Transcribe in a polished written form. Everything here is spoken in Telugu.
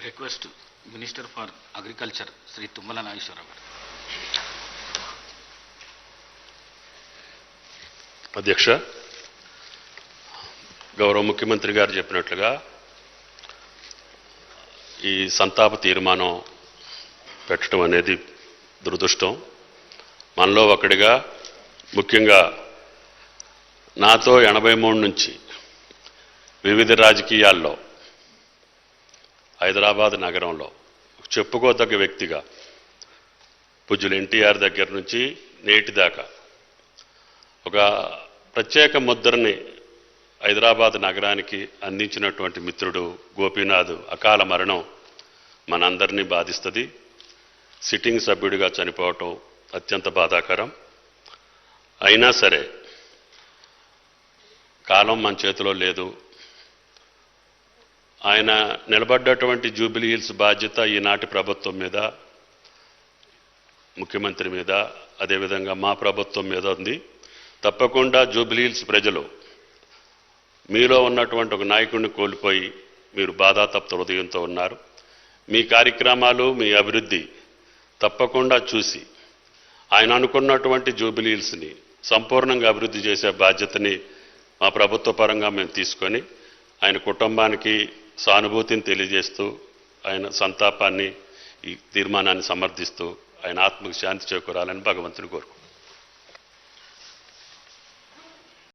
Request minister for agriculture Shri Tummala Nageswara Rao గారు. అధ్యక్ష, గౌరవ ముఖ్యమంత్రి గారు చెప్పినట్లుగా ఈ సంతాప తీర్మానం పెట్టడం అనేది దురదృష్టం. మనలో ఒకటిగా ముఖ్యంగా నాతో 83 నుంచి వివిధ రాజకీయాల్లో హైదరాబాద్ నగరంలో చెప్పుకోదగ్గ వ్యక్తిగా పూజ్యులు ఎన్టీఆర్ దగ్గర నుంచి నేటి దాకా ఒక ప్రత్యేక ముద్రని హైదరాబాద్ నగరానికి అందించినటువంటి మిత్రుడు గోపీనాథ్ అకాల మరణం మనందరినీ బాధిస్తుంది. సిట్టింగ్ సభ్యుడిగా చనిపోవటం అత్యంత బాధాకరం. అయినా సరే కాలం మన చేతిలో లేదు. ఆయన నిలబడ్డటువంటి జూబిలీ హిల్స్ బాధ్యత ఈనాటి ప్రభుత్వం మీద, ముఖ్యమంత్రి మీద, అదేవిధంగా మా ప్రభుత్వం మీద ఉంది. తప్పకుండా జూబిలీ హిల్స్ ప్రజలు మీలో ఉన్నటువంటి ఒక నాయకుడిని కోల్పోయి మీరు బాధాతప్త హృదయంతో ఉన్నారు. మీ కార్యక్రమాలు, మీ అభివృద్ధి తప్పకుండా చూసి ఆయన అనుకున్నటువంటి జూబిలీ హిల్స్ని సంపూర్ణంగా అభివృద్ధి చేసే బాధ్యతని మా ప్రభుత్వ పరంగా మేము తీసుకొని ఆయన కుటుంబానికి సానుభూతిని తెలియజేస్తూ ఆయన సంతాపాన్ని, ఈ తీర్మానాన్ని సమర్థిస్తూ ఆయన ఆత్మకు శాంతి చేకూరాలని భగవంతుని కోరుకుంటున్నాను.